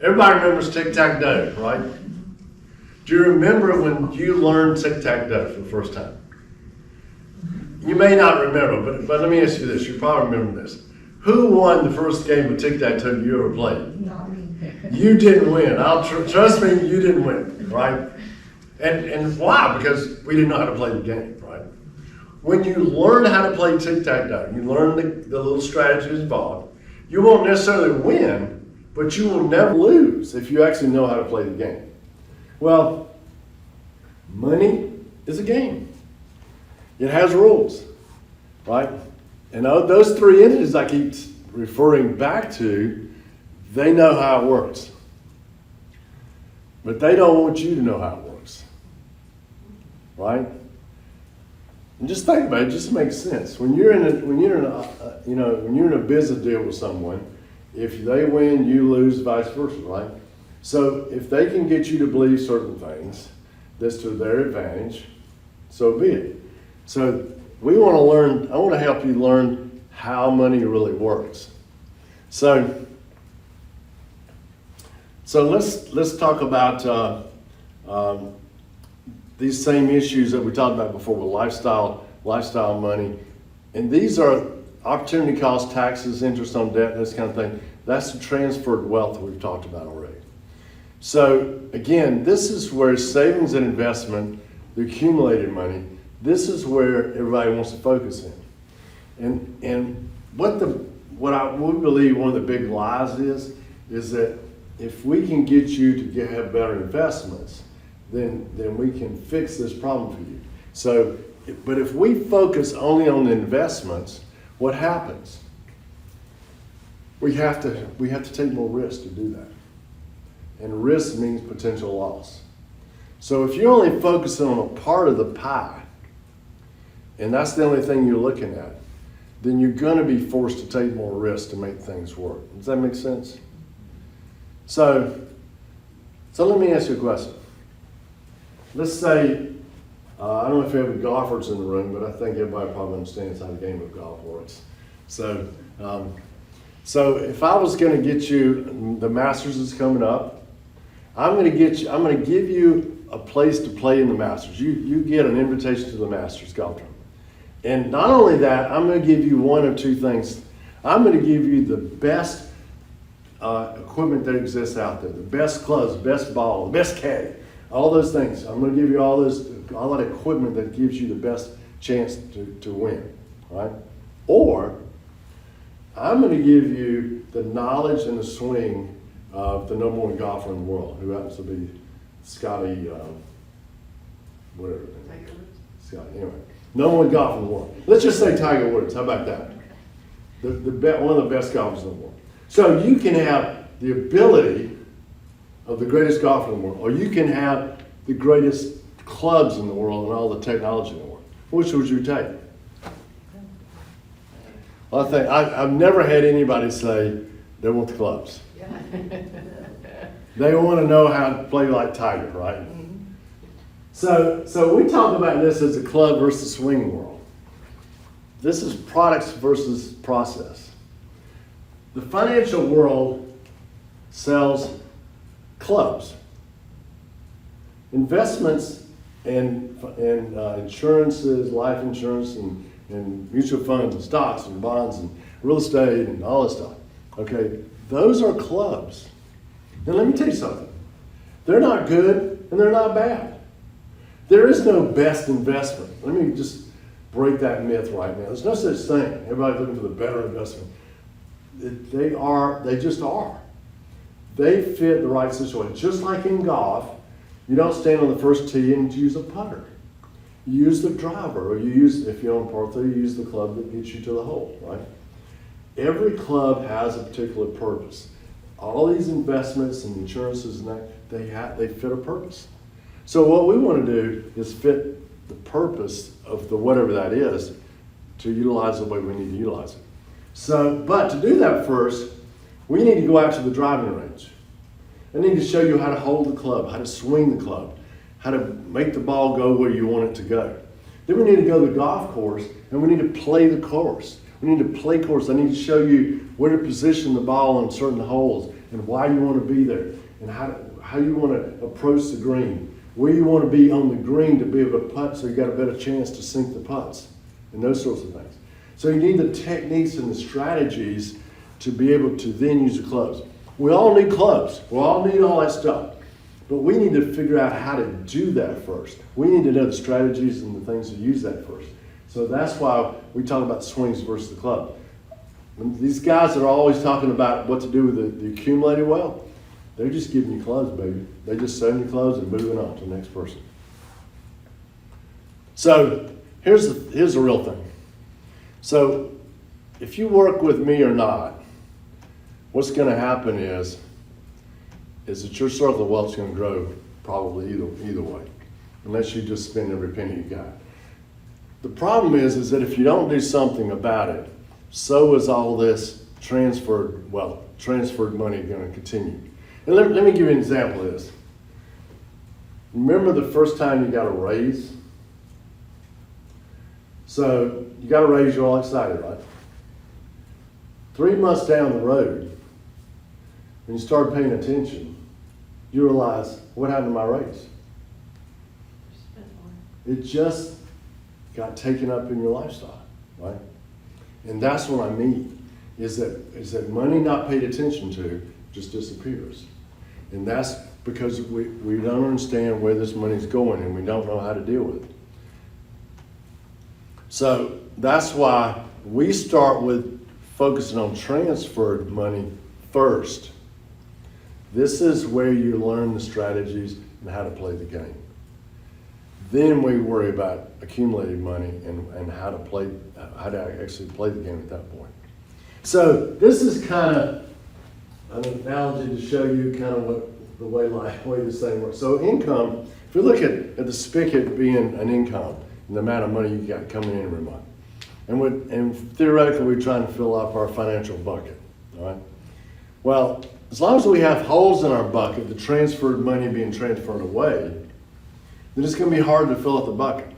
Everybody remembers tic-tac-toe, right? Do you remember when you learned tic-tac-toe for the first time? You may not remember, but let me ask you this. You probably remember this. Who won the first game of tic-tac-toe you ever played? Not me. You didn't win. Trust me, you didn't win, right? And why? Because we didn't know how to play the game, right? When you learn how to play tic-tac-toe, you learn the little strategies involved, you won't necessarily win, but you will never lose if you actually know how to play the game. Well, money is a game. It has rules, right? And those three entities I keep referring back to, they know how it works. But they don't want you to know how it works, right? And just think about it. It just makes sense. When you're in a business deal with someone, if they win, you lose, vice versa, right? So if they can get you to believe certain things that's to their advantage, so be it. So we want to learn. I want to help you learn how money really works. So let's talk about these same issues that we talked about before with lifestyle money. And these are opportunity cost, taxes, interest on debt, this kind of thing. That's the transferred wealth that we've talked about already. So again, this is where savings and investment, the accumulated money, this is where everybody wants to focus in. And what we believe one of the big lies is that if we can get you to have better investments, then we can fix this problem for you. So, but if we focus only on the investments, what happens? We have to take more risk to do that. And risk means potential loss. So if you're only focusing on a part of the pie, and that's the only thing you're looking at, then you're going to be forced to take more risk to make things work. Does that make sense? So let me ask you a question. Let's say, I don't know if you have any golfers in the room, but I think everybody probably understands how the game of golf works. So if I was going to get you, the Masters is coming up. I'm going to give you a place to play in the Masters. You get an invitation to the Masters golf tournament. And not only that, I'm going to give you one of two things. I'm going to give you the best equipment that exists out there, the best clubs, the best ball, the best caddy, all those things. I'm going to give you all that equipment that gives you the best chance to win, right? Or I'm going to give you the knowledge and the swing of the number one golfer in the world, who happens to be Scotty, whatever. Scotty, anyway. Number one golfer in the world. Let's just say Tiger Woods. How about that? One of the best golfers in the world. So you can have the ability of the greatest golfer in the world, or you can have the greatest clubs in the world and all the technology in the world. Which would you take? Well, I've never had anybody say they want the clubs. They want to know how to play like Tiger, right? Mm-hmm. So we talk about this as a club versus swing world. This is products versus process. The financial world sells clubs. Investments and insurances, life insurance and mutual funds and stocks and bonds and real estate and all this stuff. Okay, those are clubs. Now let me tell you something. They're not good and they're not bad. There is no best investment. Let me just break that myth right now. There's no such thing. Everybody's looking for the better investment. They just are. They fit the right situation. Just like in golf, you don't stand on the first tee and use a putter. You use the driver, or if you're on par 3, you use the club that gets you to the hole, right? Every club has a particular purpose. All these investments and insurances and that, they fit a purpose. So what we want to do is fit the purpose of whatever that is to utilize the way we need to utilize it. But to do that first, we need to go out to the driving range. I need to show you how to hold the club, how to swing the club, how to make the ball go where you want it to go. Then we need to go to the golf course and we need to play the course. We need to play course. I need to show you where to position the ball on certain holes and why you want to be there, and how you want to approach the green, where you want to be on the green to be able to putt so you got a better chance to sink the putts, and those sorts of things. So you need the techniques and the strategies to be able to then use the clubs. We all need clubs. We all need all that stuff. But we need to figure out how to do that first. We need to know the strategies and the things to use that first. So that's why we talk about swings versus the club. These guys that are always talking about what to do with the accumulated wealth, they're just giving you clubs, baby. They're just selling you clubs and moving on to the next person. So here's the real thing. So if you work with me or not, what's going to happen is that your circle of wealth is going to grow probably either way, unless you just spend every penny you got. The problem is that if you don't do something about it, so is all this transferred wealth, transferred money going to continue. And let me give you an example of this. Remember the first time you got a raise? So you got a raise, you're all excited, right? 3 months down the road, when you start paying attention, you realize, what happened to my raise? It just got taken up in your lifestyle, right? And that's what I mean, is that money not paid attention to just disappears. And that's because we don't understand where this money's going and we don't know how to deal with it. So that's why we start with focusing on transferred money first. This is where you learn the strategies and how to play the game. Then we worry about accumulated money and how to actually play the game at that point. So this is kind of an analogy to show you kind of the way this thing works. So income, if you look at the spigot being an income and the amount of money you got coming in every month, and theoretically we're trying to fill up our financial bucket, all right? Well, as long as we have holes in our bucket, the transferred money being transferred away, then it's going to be hard to fill up the bucket.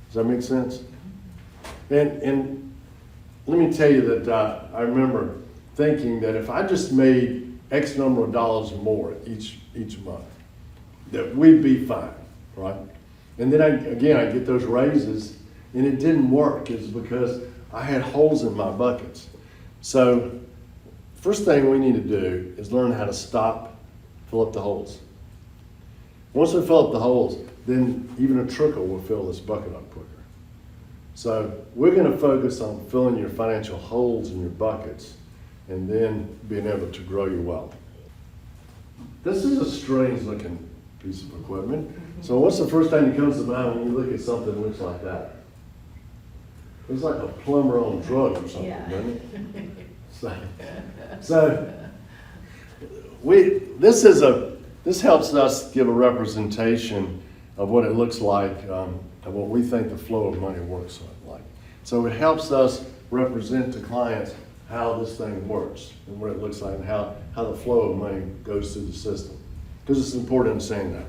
Does that make sense? And let me tell you that I remember thinking that if I just made X number of dollars more each month, that we'd be fine, right? And then I get those raises, and it didn't work. It's because I had holes in my buckets. So first thing we need to do is learn how to fill up the holes. Once we fill up the holes, then even a trickle will fill this bucket up quicker. So we're going to focus on filling your financial holes in your buckets and then being able to grow your wealth. This is a strange looking piece of equipment. So what's the first thing that comes to mind when you look at something that looks like that? It's like a plumber on drugs or something, doesn't it? So this helps us give a representation of what it looks like, of what we think the flow of money works like. So it helps us represent to clients how this thing works and what it looks like and how the flow of money goes through the system. Because it's important to understand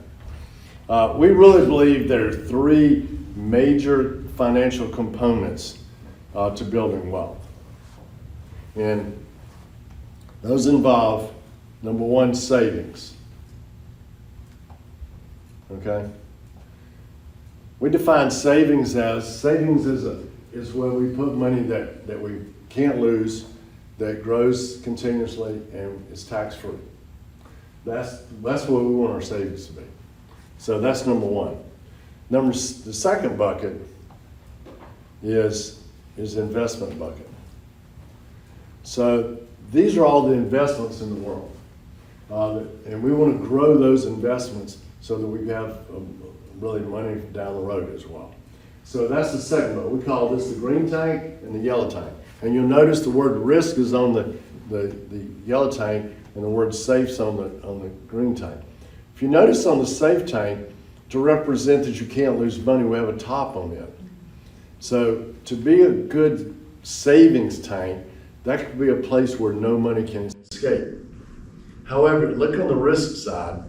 that. We really believe there are 3 major financial components to building wealth. And those involve, number 1, savings. Okay? We define savings is where we put money that we can't lose, that grows continuously and is tax-free. That's what we want our savings to be. So that's number 1. The second bucket is investment bucket. So these are all the investments in the world. And we want to grow those investments so that we have really money down the road as well. So that's the second bucket. We call this the green tank and the yellow tank. And you'll notice the word risk is on the yellow tank and the word safe's on the green tank. If you notice on the safe tank, to represent that you can't lose money, we have a top on it. So to be a good savings tank, that could be a place where no money can escape. However, look on the risk side,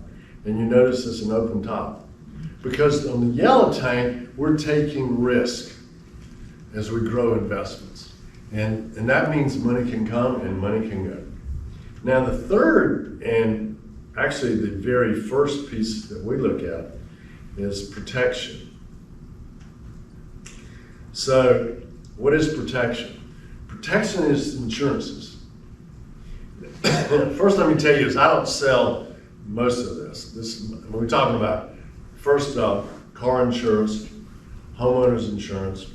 and you notice it's an open top. Because on the yellow tank, we're taking risk as we grow investments. And that means money can come and money can go. Now the third, and actually the very first piece that we look at, is protection. So what is protection? Protection is insurances. First, let me tell you is I don't sell most of this. We're talking about first car insurance, homeowners insurance,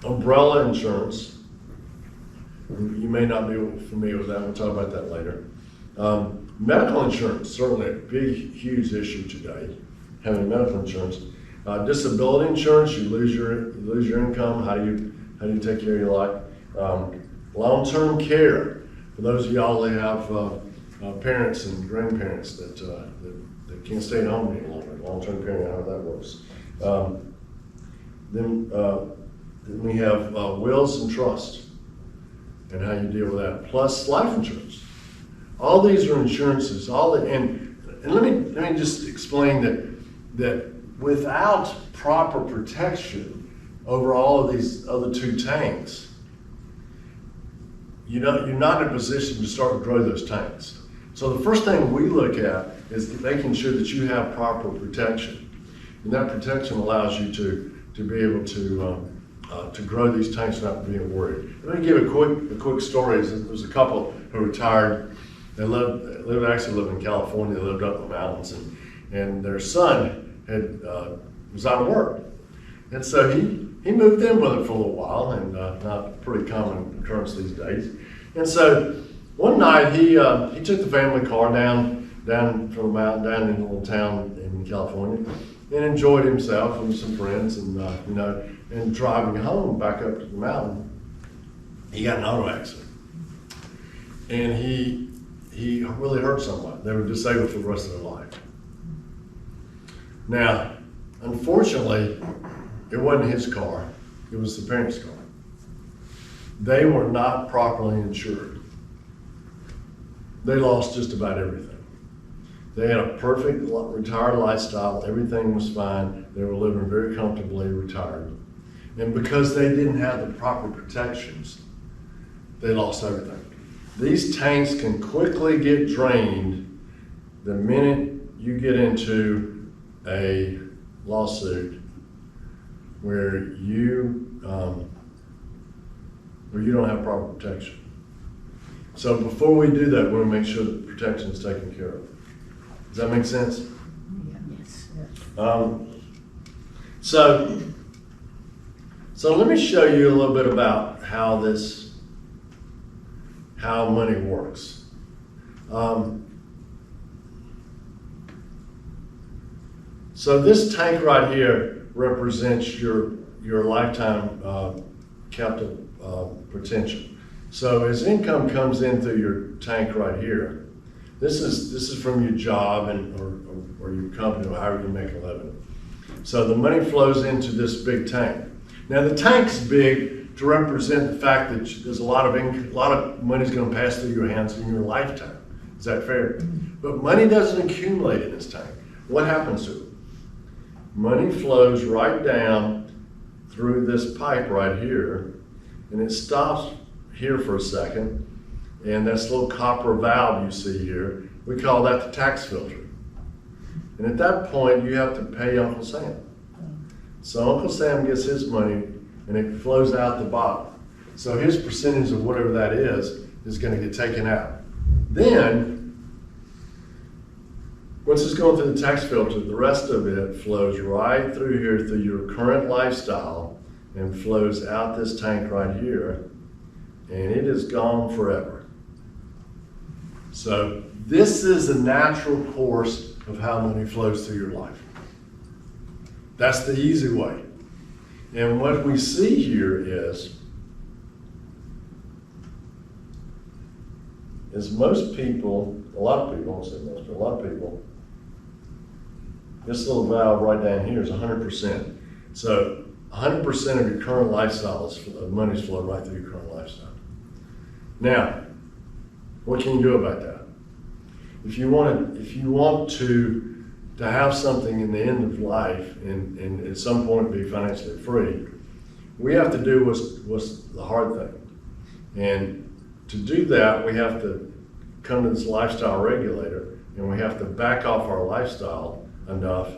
umbrella insurance. You may not be familiar with that. We'll talk about that later. Medical insurance, certainly a big, huge issue today, having medical insurance. Disability insurance, you lose your income. How do you take care of your life? Long-term care, for those of y'all that have parents and grandparents that can't stay at home any longer. Long-term care, how that works. Then we have wills and trusts and how you deal with that. Plus life insurance. All these are insurances. And let me just explain that without proper protection over all of these other two tanks, you're not in a position to start to grow those tanks. So the first thing we look at is making sure that you have proper protection, and that protection allows you to be able to grow these tanks without being worried. Let me give a quick story. There's a couple who retired. They actually live in California. They lived up in the mountains, and their son was out of work, and so he moved in with it for a little while, and not a pretty common occurrence these days. And so one night he took the family car down from the mountain down in a little town in California, and enjoyed himself with some friends, and and driving home back up to the mountain, he got an auto accident, and he really hurt someone. They were disabled for the rest of their life. Now, unfortunately, it wasn't his car, it was the parents' car. They were not properly insured. They lost just about everything. They had a perfect retired lifestyle, everything was fine, they were living very comfortably retired. And because they didn't have the proper protections, they lost everything. These tanks can quickly get drained the minute you get into a lawsuit where you don't have proper protection. So before we do that, we want to make sure that protection is taken care of. Does that make sense? Yes. So let me show you a little bit about how money works. So this tank right here represents your lifetime capital retention. So as income comes in through your tank right here, this is from your job or your company or however you make a living. So the money flows into this big tank. Now the tank's big to represent the fact that there's a lot of money's going to pass through your hands in your lifetime. Is that fair? But money doesn't accumulate in this tank. What happens to it? Money flows right down through this pipe right here, and it stops here for a second, and this little copper valve you see here, we call that the tax filter. And at that point, you have to pay Uncle Sam. So Uncle Sam gets his money, and it flows out the bottom. So his percentage of whatever that is going to get taken out. Then, once it's going through the tax filter, the rest of it flows right through here through your current lifestyle and flows out this tank right here, and it is gone forever. So this is the natural course of how money flows through your life. That's the easy way. And what we see here is most people, a lot of people, I won't say most, but a lot of people, this little valve right down here is 100%. So 100% of your current lifestyle of money's flowing right through your current lifestyle. Now, what can you do about that? If you want to have something in the end of life and at some point be financially free, we have to do what's the hard thing. And to do that, we have to come to this lifestyle regulator and we have to back off our lifestyle enough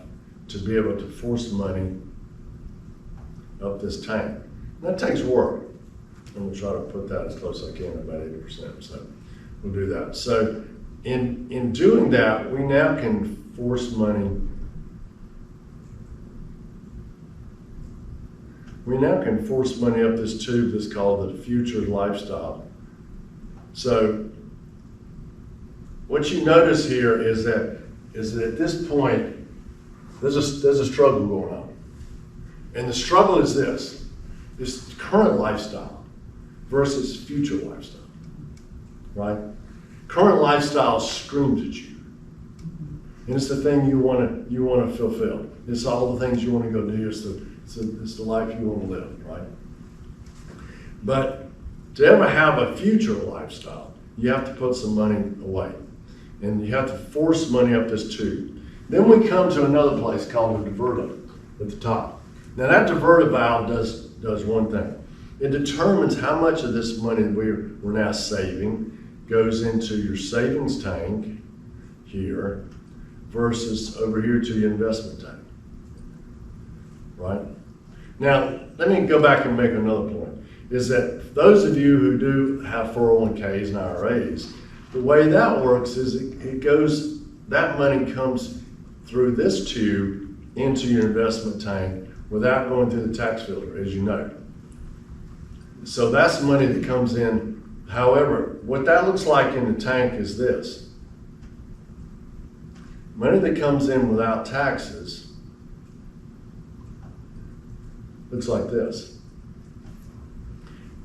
to be able to force money up this tank. That takes work. And we'll try to put that as close as I can, about 80%. So we'll do that. So in doing that, we now can force money. We now can force money up this tube that's called the future lifestyle. So what you notice here is that at this point, there's a struggle going on. And the struggle is this current lifestyle versus future lifestyle, right? Current lifestyle screams at you. And it's the thing you want to fulfill. It's all the things you want to go do. It's the life you want to live, right? But to ever have a future lifestyle, you have to put some money away. And you have to force money up this tube. Then we come to another place called the diverter at the top. Now that diverter valve does one thing. It determines how much of this money we're now saving goes into your savings tank here versus over here to your investment tank, right? Now, let me go back and make another point, is that those of you who do have 401ks and IRAs, the way that works is that money comes through this tube into your investment tank without going through the tax filter, as you know. So that's money that comes in. However, what that looks like in the tank is this. Money that comes in without taxes looks like this.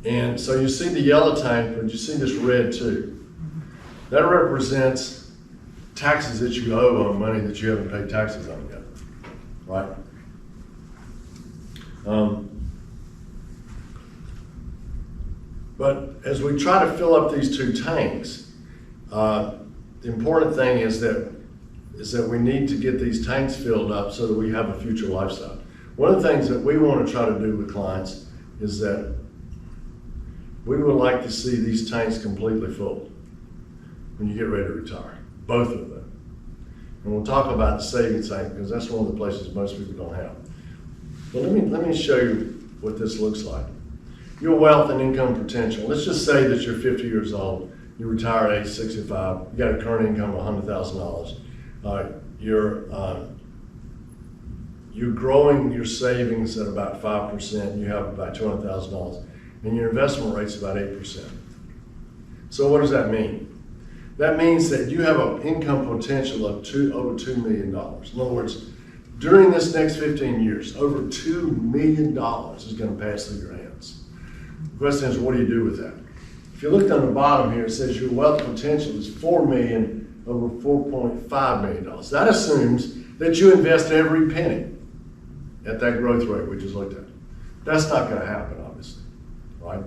And so you see the yellow tank, but you see this red too. That represents taxes that you owe on money that you haven't paid taxes on yet, right? But as we try to fill up these two tanks, the important thing is that we need to get these tanks filled up so that we have a future lifestyle. One of the things that we want to try to do with clients is that we would like to see these tanks completely full when you get ready to retire, both of them. And we'll talk about the savings tank because that's one of the places most people don't have. But let me show you what this looks like. Your wealth and income potential. Let's just say that you're 50 years old, you retire at age 65, you got a current income of $100,000. You're growing your savings at about 5%, you have about $200,000, and your investment rate's about 8%. So what does that mean? That means that you have an income potential of over $2 million. In other words, during this next 15 years, over $2 million is going to pass through your hands. The question is, what do you do with that? If you look on the bottom here, it says your wealth potential is $4 million over $4.5 million. That assumes that you invest every penny at that growth rate we just looked at. That's not going to happen, obviously, right?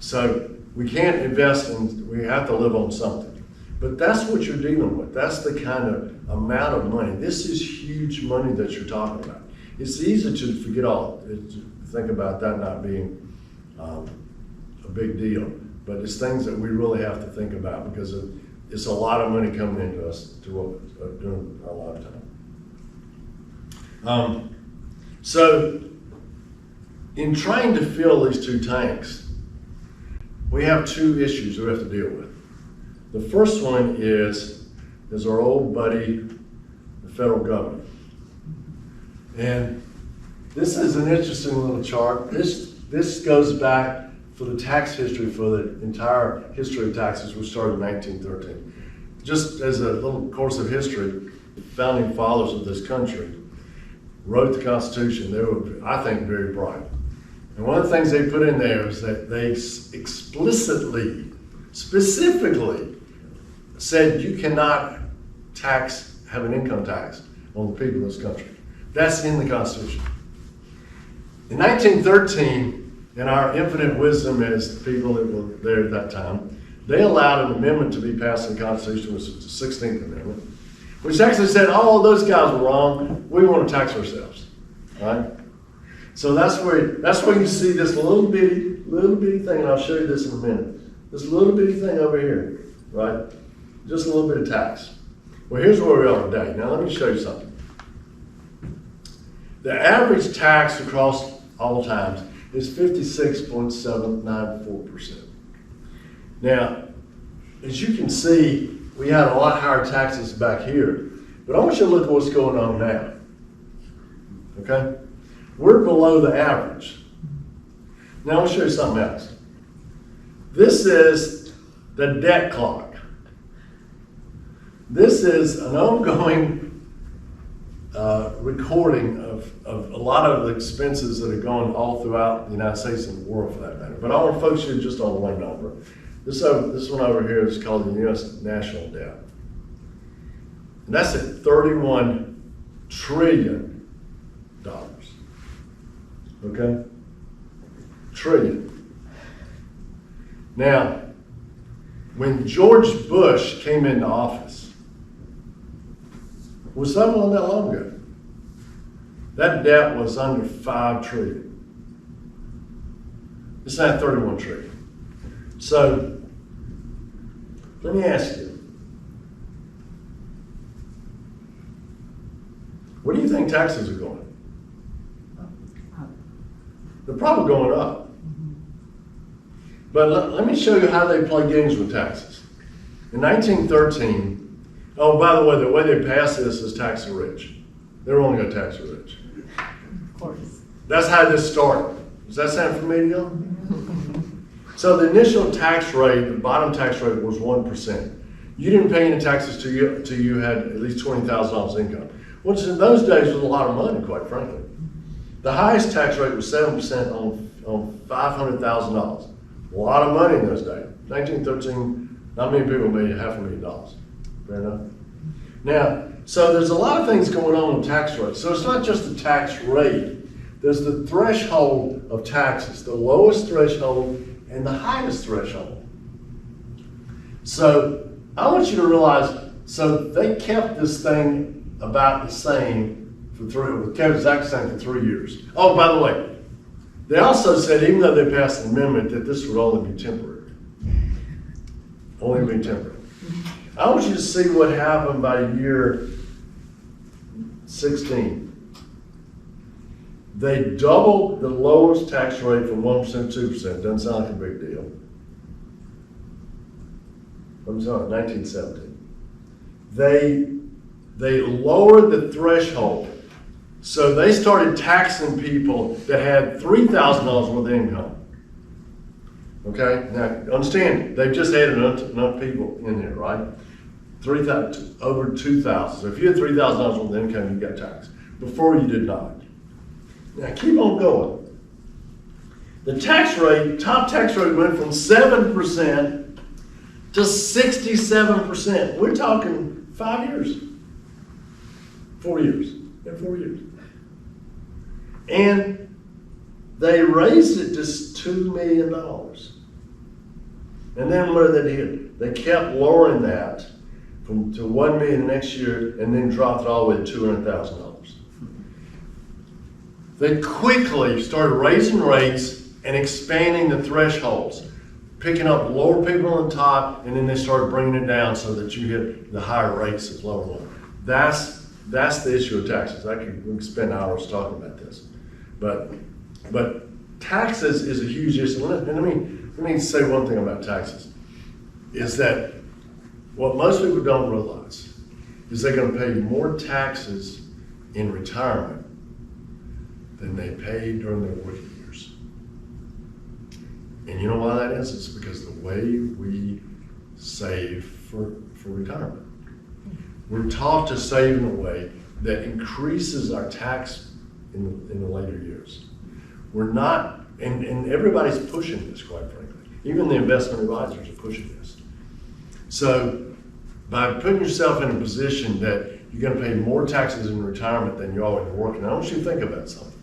So we can't invest and we have to live on something. But that's what you're dealing with. That's the kind of amount of money. This is huge money that you're talking about. It's easy to forget to think about that not being a big deal, but it's things that we really have to think about because it's a lot of money coming into us during our lifetime. So in trying to fill these two tanks, we have two issues we have to deal with. The first one is our old buddy, the federal government. And this is an interesting little chart. This goes back for the tax history for the entire history of taxes, which started in 1913. Just as a little course of history, the founding fathers of this country wrote the Constitution. They were, I think, very bright. And one of the things they put in there is that they specifically said you cannot have an income tax on the people of this country. That's in the Constitution. In 1913, in our infinite wisdom as the people that were there at that time, they allowed an amendment to be passed in the Constitution, which was the 16th Amendment, which actually said, oh, those guys were wrong, we want to tax ourselves, right? So that's where you see this little bitty thing, and I'll show you this in a minute. This little bitty thing over here. right? Just a little bit of tax. Well, here's where we are today. Now let me show you something. The average tax across all times is 56.794%. Now, as you can see, we had a lot higher taxes back here, but I want you to look at what's going on now. Okay? We're below the average. Now I'll show you something else. This is the debt clock. This is an ongoing recording of a lot of the expenses that are going all throughout the United States and the world for that matter. But I want to focus you just on one number. This one over here is called the U.S. national debt. And that's at $31 trillion. Okay? Trillion. Now, when George Bush came into office, was that not that long ago? That debt was under $5 trillion. It's not 31 trillion. So, let me ask you, where do you think taxes are going? They're probably going up. But let me show you how they play games with taxes. In 1913, oh, by the way they passed this is tax the rich. They were only going to tax the rich. Of course. That's how this started. Does that sound familiar? So the initial tax rate, the bottom tax rate was 1%. You didn't pay any taxes till you had at least $20,000 income, which in those days was a lot of money, quite frankly. The highest tax rate was 7% on $500,000. A lot of money in those days. 1913, not many people made $500,000. Fair enough? Now, so there's a lot of things going on with tax rates. So it's not just the tax rate. There's the threshold of taxes, the lowest threshold and the highest threshold. So I want you to realize, so they kept this thing about the same kept exactly the same for 3 years. Oh, by the way, they also said, even though they passed an amendment, that this would only be temporary. Only be temporary. I want you to see what happened by year 16. They doubled the lowest tax rate from 1% to 2%. Doesn't sound like a big deal. I'm sorry, 1917. They lowered the threshold. So they started taxing people that had $3,000 worth of income. Okay, now understand, they've just added enough people in here, right? 3,000, over 2,000. So if you had $3,000 worth of income, you got taxed. Before you did not. Now keep on going. The tax rate, top tax rate went from 7% to 67%. We're talking 5 years. 4 years. In 4 years. And they raised it to $2 million. And then what did they do? They kept lowering that to $1 million next year and then dropped it all the way to $200,000. They quickly started raising rates and expanding the thresholds, picking up lower people on top, and then they started bringing it down so that you hit the higher rates of lower and lower. That's the issue of taxes. We can spend hours talking about this. But taxes is a huge issue. And let me say one thing about taxes, is that what most people don't realize is they're going to pay more taxes in retirement than they pay during their working years. And you know why that is? It's because the way we save for retirement. We're taught to save in a way that increases our tax in the later years. We're not, and everybody's pushing this, quite frankly. Even the investment advisors are pushing this. So by putting yourself in a position that you're going to pay more taxes in retirement than you are when you're working, I want you to think about something.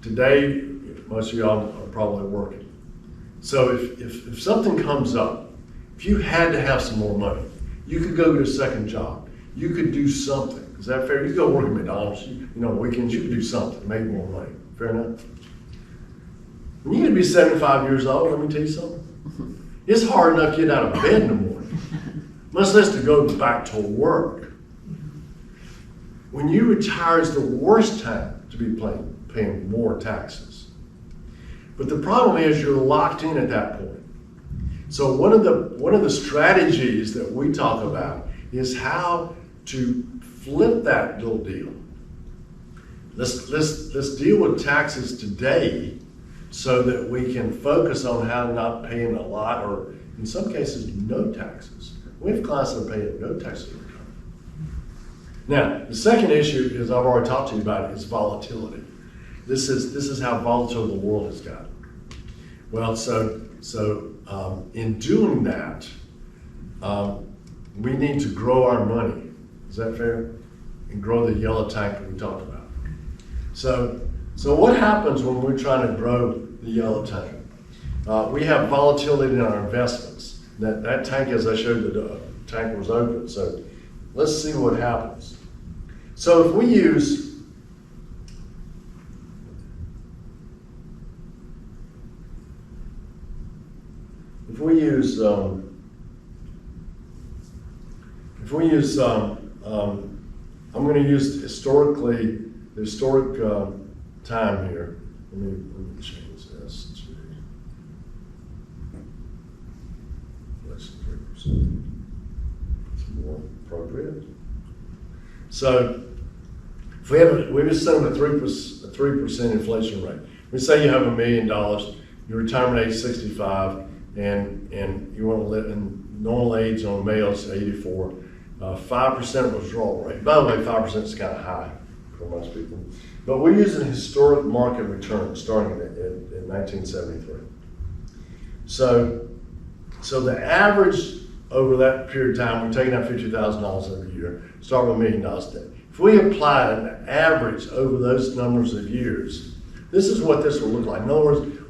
Today, most of y'all are probably working. So if something comes up, if you had to have some more money, you could go get a second job. You could do something. Is that fair? You go work at McDonald's, weekends, you could do something, make more money. Fair enough? When you get to be 75 years old, let me tell you something. It's hard enough to get out of bed in the morning, much less to go back to work. When you retire is the worst time to be paying more taxes. But the problem is you're locked in at that point. So one of the strategies that we talk about is how to flip that little deal. Let's deal with taxes today so that we can focus on how to not paying a lot, or in some cases, no taxes. We have clients that are paying no taxes. Now, the second issue is, I've already talked to you about it, is volatility. This is how volatile the world has gotten. Well, so in doing that, we need to grow our money. Is that fair? And grow the yellow tank that we talked about. So what happens when we're trying to grow the yellow tank? We have volatility in our investments. That tank, as I showed you, the tank was open. So let's see what happens. So if we use I'm going to use the historic time here. Let me change this to less than 3%. It's more appropriate. So if we assume a 3% inflation rate. We say you have $1 million, your retirement age is 65, and you want to live in normal age on males 84. 5% withdrawal rate. By the way, 5% is kind of high for most people. But we're using historic market return starting in 1973. So the average over that period of time, we're taking out $50,000 every year, start with $1 million a day. If we apply an average over those numbers of years, this is what this will look like. In other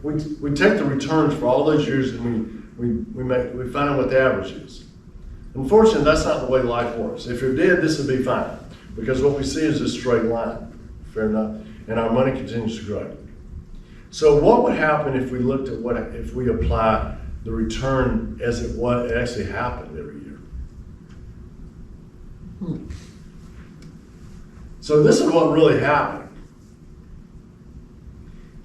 words, we take the returns for all those years and we find out what the average is. Unfortunately, that's not the way life works. If you're dead, this would be fine, because what we see is a straight line, fair enough, and our money continues to grow. So what would happen if we looked at if we apply the return as it actually happened every year? So this is what really happened.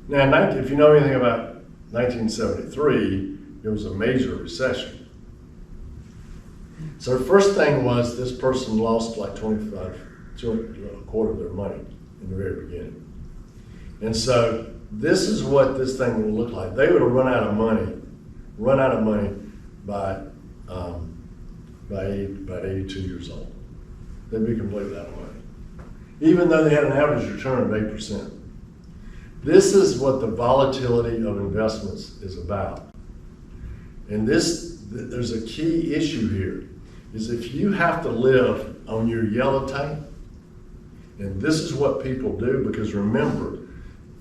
Now, if you know anything about 1973, it was a major recession. So the first thing was this person lost like a quarter of their money in the very beginning. And so this is what this thing will look like. They would have run out of money by 82 years old. They'd be completely out of money, even though they had an average return of 8%. This is what the volatility of investments is about. And there's a key issue here, is if you have to live on your yellow tank, and this is what people do, because remember,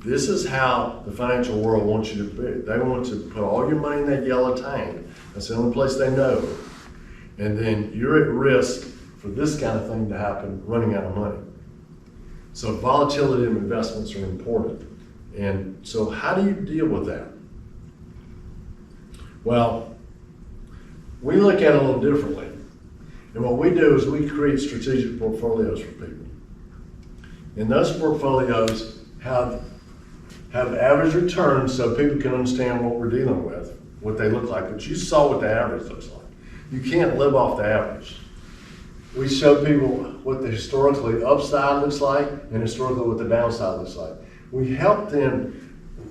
this is how the financial world wants you to be. They want to put all your money in that yellow tank. That's the only place they know. And then you're at risk for this kind of thing to happen, running out of money. So volatility of investments are important. And so how do you deal with that? Well, we look at it a little differently. And what we do is we create strategic portfolios for people. And those portfolios have average returns so people can understand what we're dealing with, what they look like. But you saw what the average looks like. You can't live off the average. We show people what the historically upside looks like and historically what the downside looks like. We help them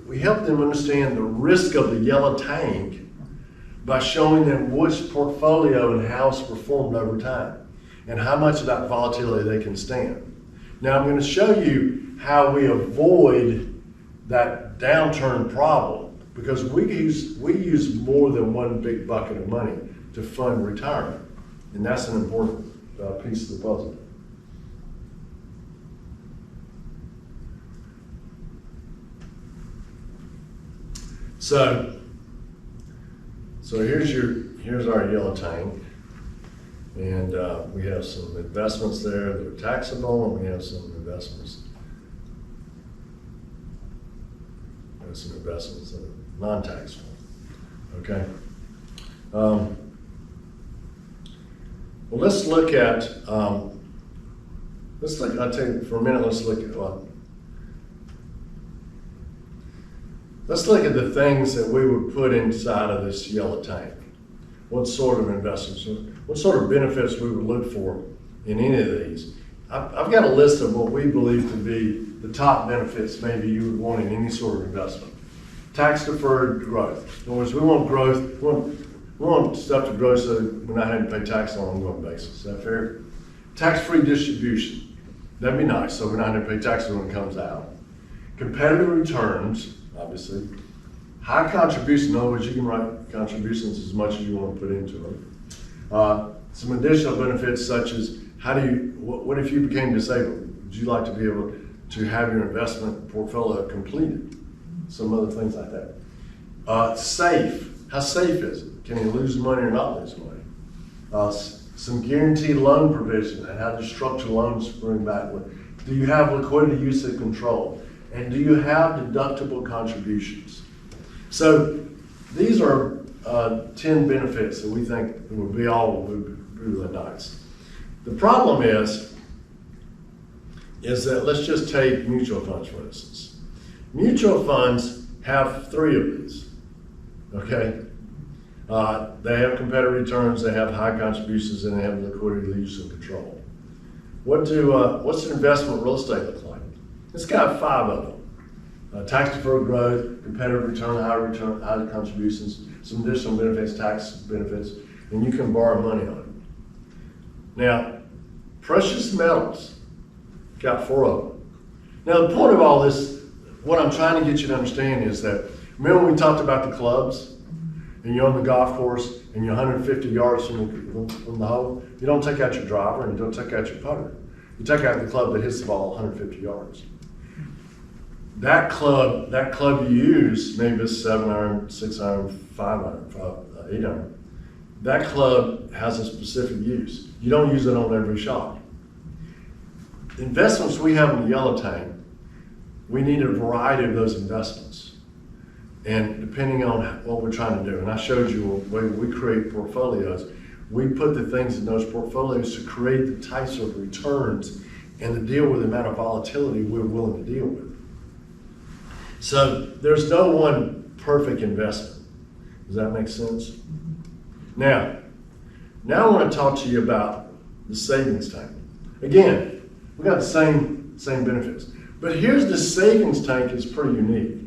understand the risk of the yellow tank by showing them which portfolio and how it's performed over time and how much of that volatility they can stand. Now I'm going to show you how we avoid that downturn problem, because we use more than one big bucket of money to fund retirement, and that's an important piece of the puzzle. So here's our yellow tank, and we have some investments there that are taxable, and we have some investments that are non-taxable. Okay, Well, let's look at, I'll tell you for a minute, let's look at the things that we would put inside of this yellow tank. What sort of investments, what sort of benefits we would look for in any of these. I've got a list of what we believe to be the top benefits maybe you would want in any sort of investment. Tax deferred growth. In other words, we want growth, we want stuff to grow so we're not having to pay tax on an ongoing basis. Is that fair? Tax-free distribution. That'd be nice, so we're not having to pay taxes when it comes out. Competitive returns, obviously. High contribution, in other words, you can write contributions as much as you want to put into them. Some additional benefits such as what if you became disabled? Would you like to be able to have your investment portfolio completed? Some other things like that. Safe. How safe is it? Can you lose money or not lose money? Some guaranteed loan provision and how to structure loans bring back. Do you have liquidity usage control? And do you have deductible contributions? So these are 10 benefits that we think would be really nice. The problem is that let's just take mutual funds for instance. Mutual funds have 3 of these, okay? They have competitive returns, they have high contributions, and they have liquidity use and control. What's an investment real estate look like? It's got 5 of them. Tax deferred growth, competitive return, high contributions, some additional benefits, tax benefits, and you can borrow money on it. Now, precious metals, got 4 of them. Now, the point of all this, what I'm trying to get you to understand is that, remember when we talked about the clubs, and you're on the golf course, and you're 150 yards from the hole, you don't take out your driver, and you don't take out your putter. You take out the club that hits the ball 150 yards. That club you use, maybe it's 7-iron, 6-iron, 5-iron, 8-iron. That club has a specific use. You don't use it on every shot. Investments we have in the yellow tank, we need a variety of those investments. And depending on what we're trying to do, and I showed you the way we create portfolios, we put the things in those portfolios to create the types of returns and to deal with the amount of volatility we're willing to deal with. So there's no one perfect investment. Does that make sense? Now I want to talk to you about the savings tank. Again, we got the same benefits. But here's the savings tank is pretty unique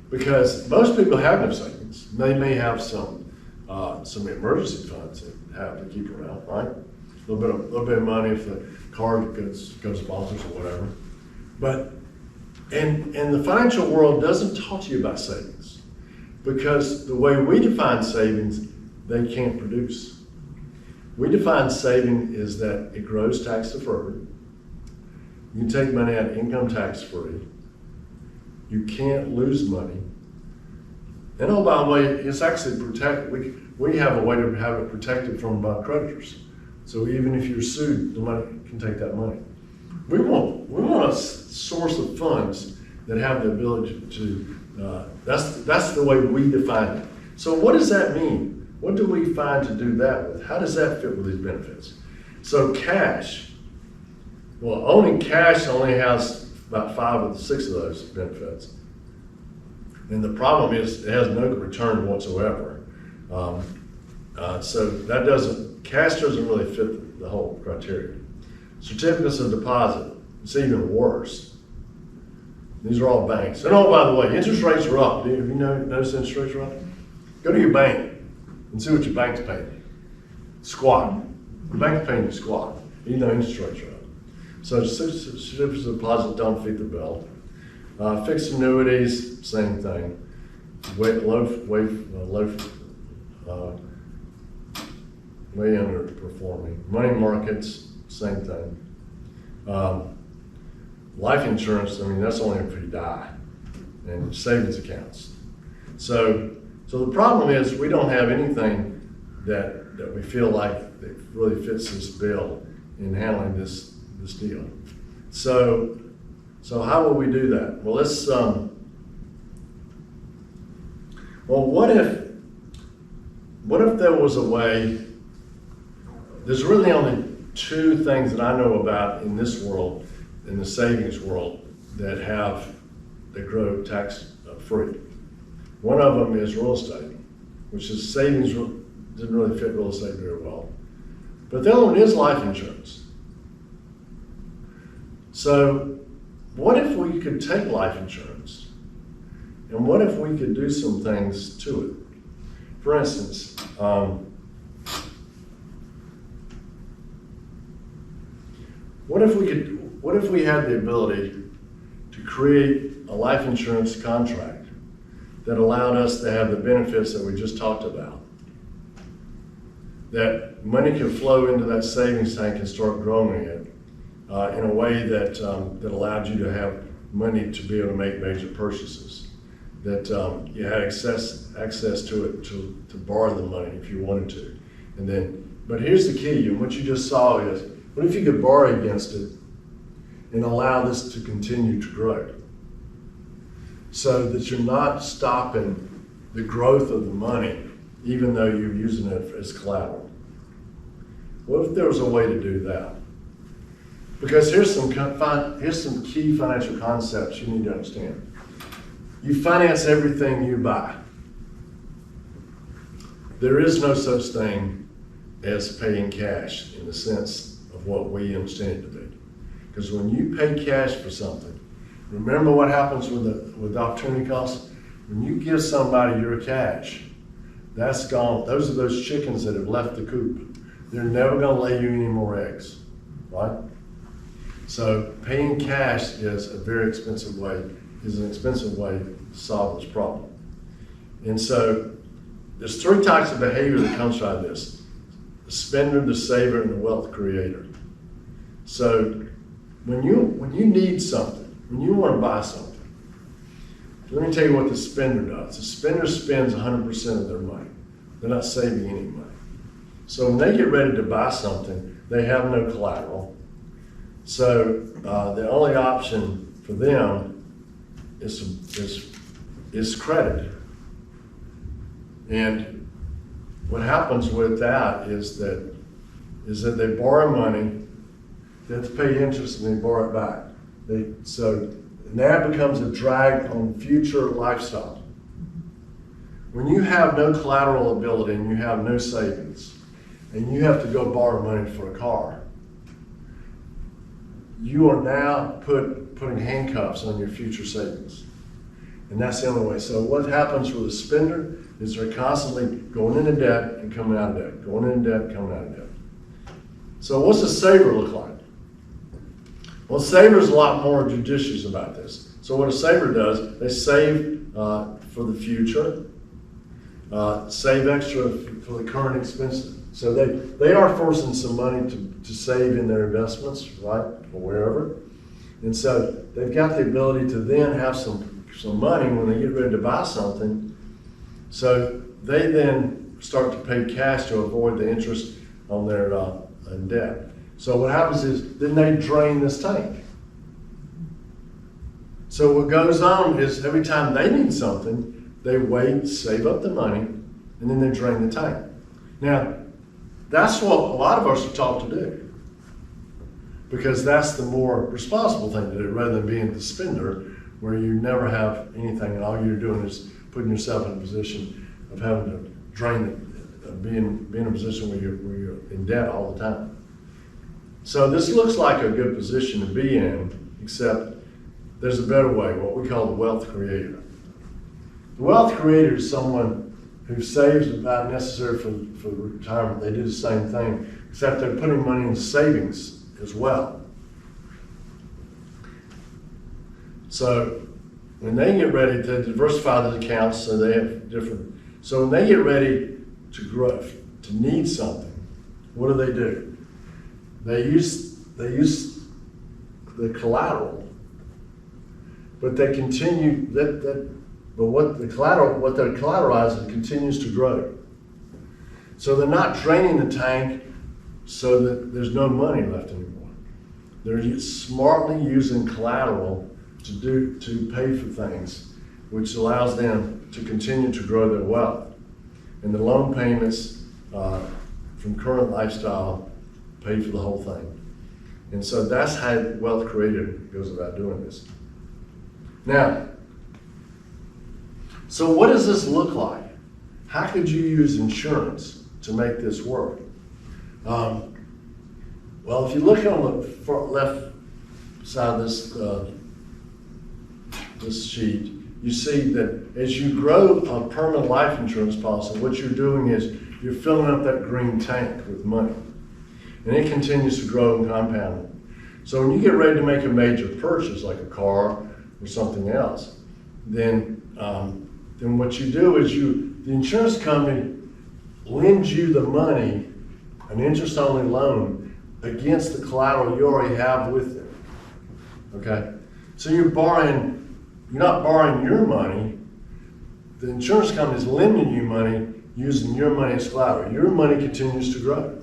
because most people have no savings. They may have some emergency funds that have to keep around, right? A little bit of money if the car goes bonkers or whatever. But and the financial world doesn't talk to you about savings because the way we define savings, they can't produce. We define saving is that it grows tax deferred. You can take money out income tax free. You can't lose money. And oh, by the way, it's actually protected. We have a way to have it protected from creditors. So even if you're sued, the money can take that money. We want a source of funds that have the ability to, that's the way we define it. So what does that mean? What do we find to do that with? How does that fit with these benefits? So cash, well, owning cash only has about 5 of the 6 of those benefits. And the problem is it has no return whatsoever. So cash doesn't really fit the whole criteria. Certificates of deposit, it's even worse. These are all banks. And oh, by the way, interest rates are up. Have you noticed interest rates are up? Go to your bank and see what your bank's paying you. Squat. The bank's paying you squat. You know interest rates are up. So certificates of deposit don't fit the bill. Fixed annuities, same thing. Way underperforming. Money markets, same thing. Life insurance, I mean, that's only if you die. And savings accounts. So the problem is we don't have anything that we feel like that really fits this bill in handling this deal. So how will we do that? Well, what if there was a way, there's really only two things that I know about in this world, in the savings world, that grow tax free. One of them is real estate, which is savings, didn't really fit real estate very well. But the other one is life insurance. So what if we could take life insurance and what if we could do some things to it? For instance, what if we had the ability to create a life insurance contract that allowed us to have the benefits that we just talked about? That money could flow into that savings tank and start growing it in a way that allowed you to have money to be able to make major purchases. That you had access to it to borrow the money if you wanted to. But here's the key, and what you just saw is, what if you could borrow against it and allow this to continue to grow? So that you're not stopping the growth of the money, even though you're using it as collateral. What if there was a way to do that? Because here's some key financial concepts you need to understand. You finance everything you buy. There is no such thing as paying cash in the sense of what we understand it to be. Because when you pay cash for something, remember what happens with opportunity costs? When you give somebody your cash, that's gone. Those are those chickens that have left the coop. They're never going to lay you any more eggs, right? So paying cash is an expensive way to solve this problem. And so there's three types of behavior that comes out of this: the spender, the saver, and the wealth creator. So when you need something, when you want to buy something, let me tell you what the spender does. The spender spends 100% of their money. They're not saving any money. So when they get ready to buy something, they have no collateral. So the only option for them is credit. And what happens with that is that they borrow money, they have to pay interest, and they borrow it back. So that becomes a drag on future lifestyle. When you have no collateral ability and you have no savings, and you have to go borrow money for a car, you are now putting handcuffs on your future savings. And that's the only way. So what happens with a spender is they're constantly going into debt and coming out of debt, going into debt and coming out of debt. So what's a saver look like? Well, a saver is a lot more judicious about this. So what a saver does, they save for the future, save extra for the current expenses. So they are forcing some money to save in their investments, right, or wherever. And so they've got the ability to then have some money when they get ready to buy something. So they then start to pay cash to avoid the interest on their debt. So what happens is then they drain this tank. So what goes on is every time they need something, they wait, save up the money, and then they drain the tank. Now, that's what a lot of us are taught to do, because that's the more responsible thing to do, rather than being the spender, where you never have anything and all you're doing is putting yourself in a position of having to drain it, being in a position where you're in debt all the time. So this looks like a good position to be in, except there's a better way, what we call the wealth creator. The wealth creator is someone who saves about necessary for retirement. They do the same thing, except they're putting money in savings as well. So when they get ready to diversify the accounts, so they have different, so when they get ready to grow, to need something, what do? They use the collateral, but they continue but what they're collateralizing continues to grow. So they're not draining the tank so that there's no money left anymore. They're smartly using collateral to pay for things, which allows them to continue to grow their wealth. and the loan payments from current lifestyle paid for the whole thing. And so that's how Wealth Created goes about doing this. Now, so what does this look like? How could you use insurance to make this work? Well, if you look on the left side of this sheet, you see that as you grow a permanent life insurance policy, what you're doing is you're filling up that green tank with money. And it continues to grow and compound. So when you get ready to make a major purchase, like a car or something else, then what you do is the insurance company lends you the money, an interest-only loan, against the collateral you already have with them. Okay? So you're not borrowing your money. The insurance company is lending you money using your money as collateral. Your money continues to grow.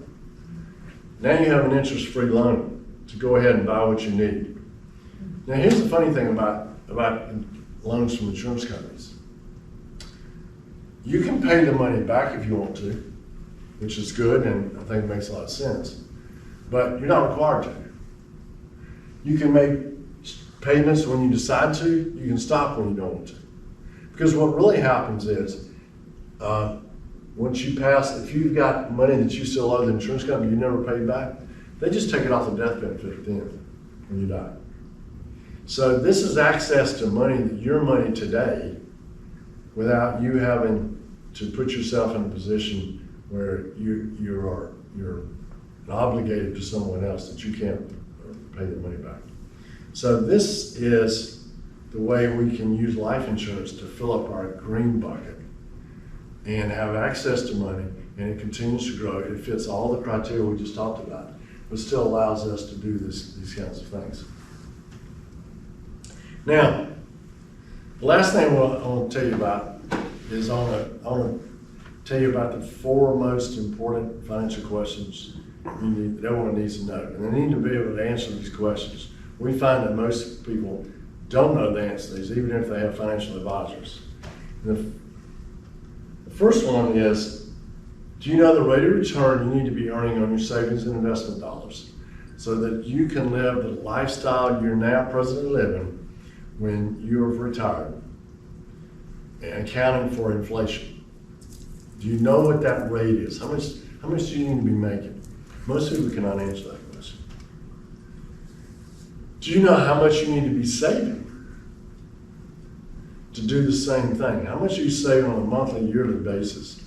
Now you have an interest-free loan to go ahead and buy what you need. Now here's the funny thing about loans from insurance companies. You can pay the money back if you want to, which is good, and I think it makes a lot of sense. But you're not required to. You can make payments when you decide to. You can stop when you don't want to. Because what really happens is, once you pass, if you've got money that you still owe the insurance company you never pay back, they just take it off the death benefit at the end when you die. So this is access to money, your money today, without you having to put yourself in a position where you're obligated to someone else that you can't pay the money back. So this is the way we can use life insurance to fill up our green bucket and have access to money, and it continues to grow. It fits all the criteria we just talked about, but still allows us to do these kinds of things. Now, the last thing I want to tell you about is I want to tell you about the 4 most important financial questions that everyone needs to know. And they need to be able to answer these questions. We find that most people don't know the answer to these, even if they have financial advisors. The first one is, do you know the rate of return you need to be earning on your savings and investment dollars so that you can live the lifestyle you're now presently living when you're retired, and accounting for inflation? Do you know what that rate is? How much do you need to be making? Most people cannot answer that question. Do you know how much you need to be saving to do the same thing? How much are you saving on a monthly, yearly basis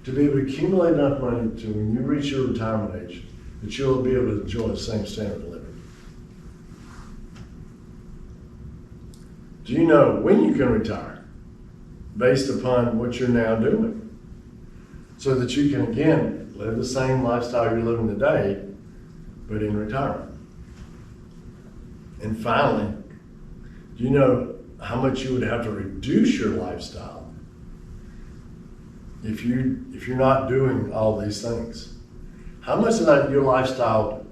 to be able to accumulate enough money to, when you reach your retirement age, that you'll be able to enjoy the same standard of living? Do you know when you can retire based upon what you're now doing, so that you can, again, live the same lifestyle you're living today, but in retirement? And finally, do you know how much you would have to reduce your lifestyle if you're not doing all these things? How much of that your lifestyle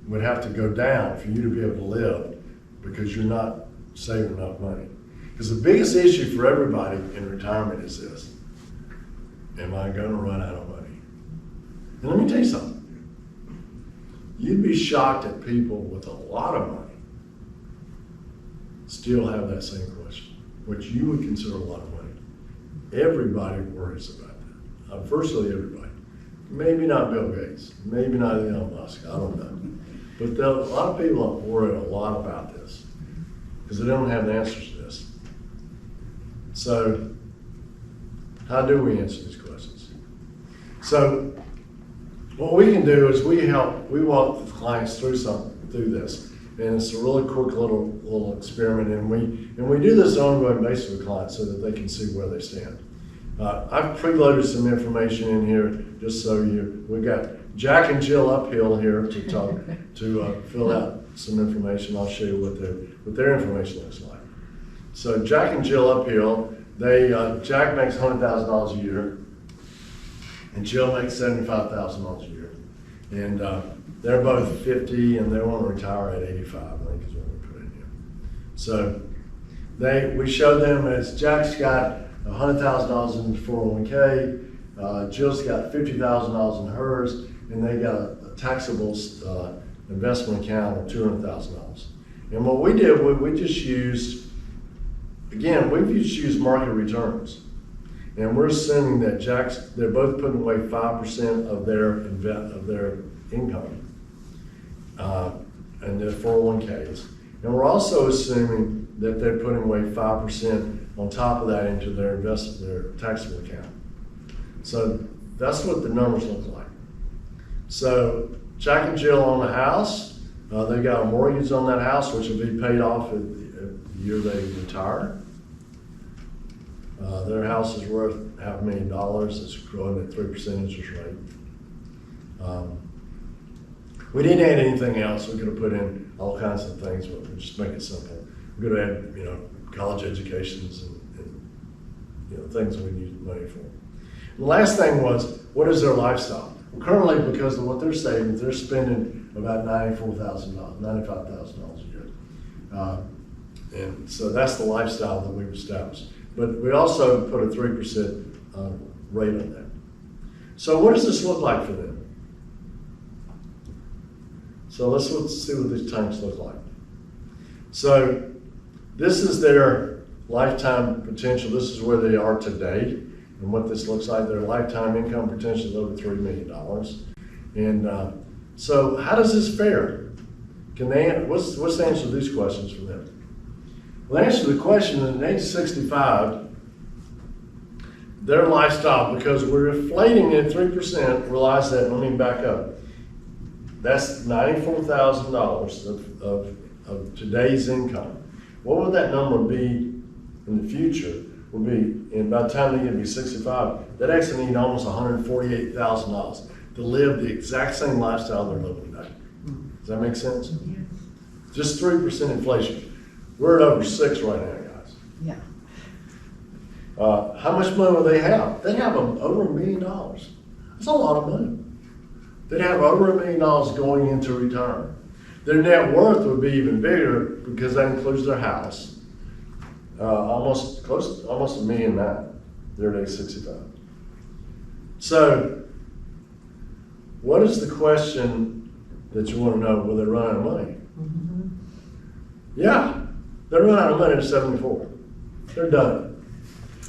would have to go down for you to be able to live because you're not saving enough money? Because the biggest issue for everybody in retirement is this: am I going to run out of money? And let me tell you something. You'd be shocked at people with a lot of money still have that same question, which you would consider a lot of money. Everybody worries about that. Virtually everybody. Maybe not Bill Gates, maybe not Elon Musk, I don't know. But a lot of people worry a lot about this because they don't have the answers to this. So, how do we answer these questions? So, what we can do is we walk the clients through this. And it's a really quick little experiment, and we do this on an ongoing basis with clients so that they can see where they stand. I've preloaded some information in here just so we've got Jack and Jill Uphill here to talk to fill out some information. I'll show you what their information looks like. So Jack and Jill Uphill, Jack makes $100,000 a year, and Jill makes $75,000 a year, and they're both 50 and they want to retire at 85, I think is what we put in here. So we show them as Jack's got $100,000 in his 401k, Jill's got $50,000 in hers, and they got a taxable investment account of $200,000. And what we did, we just used, again, we've just used market returns. And we're assuming that they're both putting away 5% of their income and their 401ks. And we're also assuming that they're putting away 5% on top of that into their taxable account. So that's what the numbers look like. So Jack and Jill own a house. They got a mortgage on that house, which will be paid off at the year they retire. Their house is worth $500,000. It's growing at 3% interest rate. We didn't add anything else. We could have put in all kinds of things, but we just make it simple. We could have added, college educations and things we need money for. The last thing was, what is their lifestyle? Well, currently, because of what they're saving, they're spending about $94,000, $95,000 a year. And so that's the lifestyle that we've established. But we also put a 3% rate on that. So what does this look like for them? So let's see what these tanks look like. So this is their lifetime potential. This is where they are today. And what this looks like, their lifetime income potential is over $3 million. And so how does this fare? What's the answer to these questions for them? Well, the answer to the question, at age 65, their lifestyle, because we're inflating it 3%, realize that, let me back up. That's $94,000 of today's income. What would that number be in the future? Would be, and by the time they get to be 65, that actually need almost $148,000 to live the exact same lifestyle they're living today. Does that make sense? Yes. Just 3% inflation. We're at over 6 right now, guys. Yeah. How much money will they have? They have over $1 million. That's a lot of money. They'd have over $1 million going into retirement. Their net worth would be even bigger because that includes their house. Almost $1.9 million. They're at age 65. So, what is the question that you want to know? Will they run out of money? Mm-hmm. Yeah, they run out of money at 74. They're done.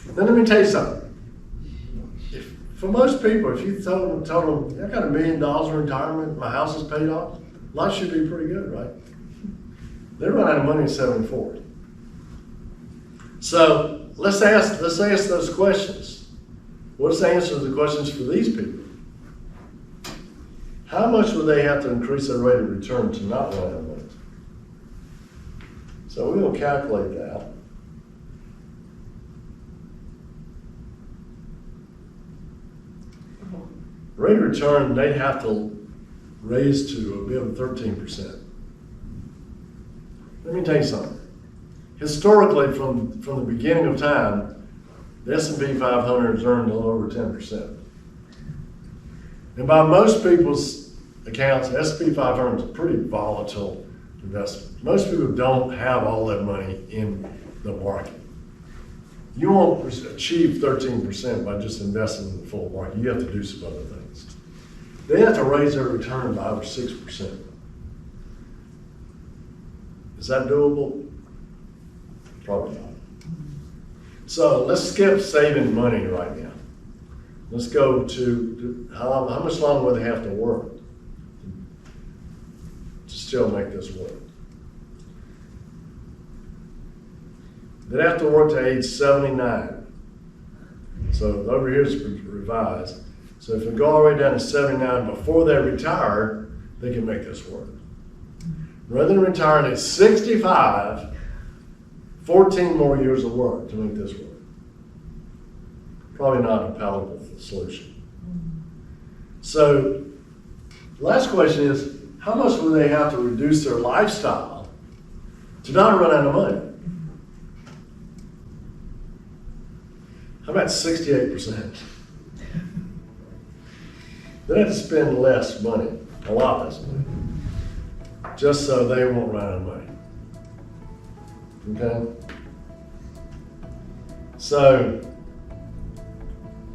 Then let me tell you something. For most people, if you told them, I got $1 million in retirement, my house is paid off, life should be pretty good, right? They run out of money at 74. So let's ask those questions. What's the answer to the questions for these people? How much would they have to increase their rate of return to not run out of money? So we're going to calculate that. Rate of return, they'd have to raise to be able to 13%. Let me tell you something. Historically, from the beginning of time, the S&P 500 has earned a little over 10%. And by most people's accounts, the S&P 500 is a pretty volatile investment. Most people don't have all that money in the market. You won't achieve 13% by just investing in the full market. You have to do some other things. They have to raise their return by over 6%. Is that doable? Probably not. So let's skip saving money right now. Let's go to how much longer will they have to work to still make this work? They'd have to work to age 79. So over here is revised. So if we go all the way down to 79 before they retire, they can make this work. Rather than retiring at 65, 14 more years of work to make this work. Probably not a palatable solution. So, last question is, how much will they have to reduce their lifestyle to not run out of money? How about 68%? They have to spend less money, a lot less money, just so they won't run out of money. Okay? So,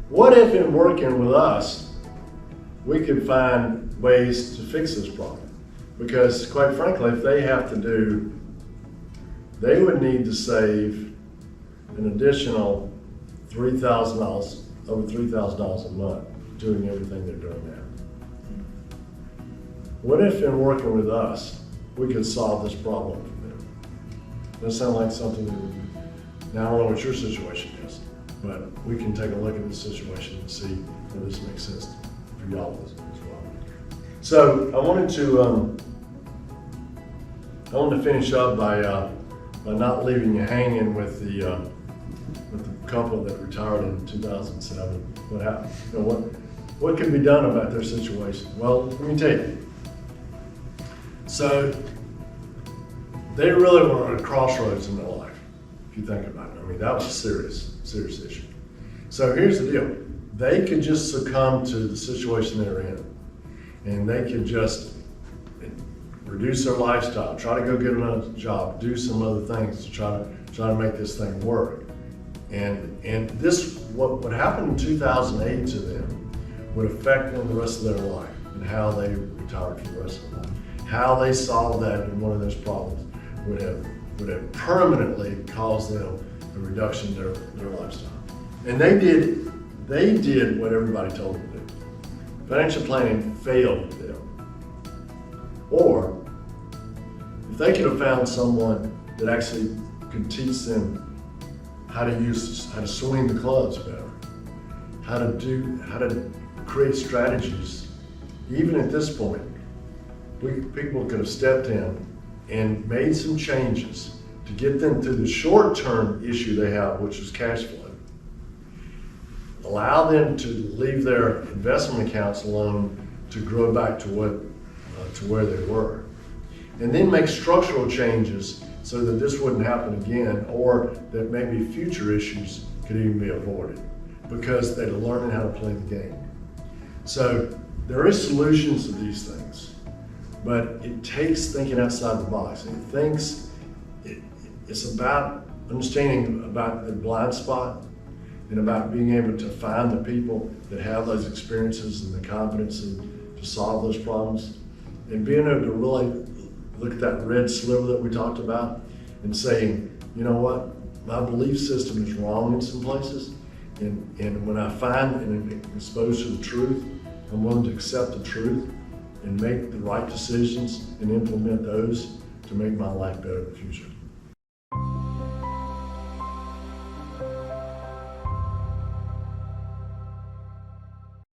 What if in working with us, we could find ways to fix this problem? Because quite frankly, if they have to they would need to save an additional $3,000, over $3,000 a month doing everything they're doing now. What if in working with us, we could solve this problem for them? That sound like something that would, now I don't know what your situation is, but we can take a look at this situation and see if this makes sense for y'all as well. So I wanted to finish up by not leaving you hanging with the couple that retired in 2007. What happened? You know, what can be done about their situation? Well, let me tell you. So they really were at a crossroads in their life, if you think about it. I mean, that was a serious issue. So here's the deal. They could just succumb to the situation they're in, and they could just reduce their lifestyle, try to go get another job, do some other things to try to make this thing work. And this, what happened in 2008 to them would affect them the rest of their life and how they retired for the rest of their life. How they solved that in one of those problems would have permanently caused them a reduction in their lifestyle. And they did what everybody told them to do. Financial planning failed them. Or if they could have found someone that actually could teach them how to swing the clubs better, how to create strategies. Even at this point, people could have stepped in and made some changes to get them through the short-term issue they have, which is cash flow. Allow them to leave their investment accounts alone to grow back to where they were. And then make structural changes so that this wouldn't happen again, or that maybe future issues could even be avoided because they're learning how to play the game. So there is solutions to these things, but it takes thinking outside the box. It's about understanding about the blind spot and about being able to find the people that have those experiences and the confidence to solve those problems, and being able to really look at that red sliver that we talked about and saying, you know what, my belief system is wrong in some places, and when I find and am exposed to the truth, I'm willing to accept the truth and make the right decisions and implement those to make my life better in the future.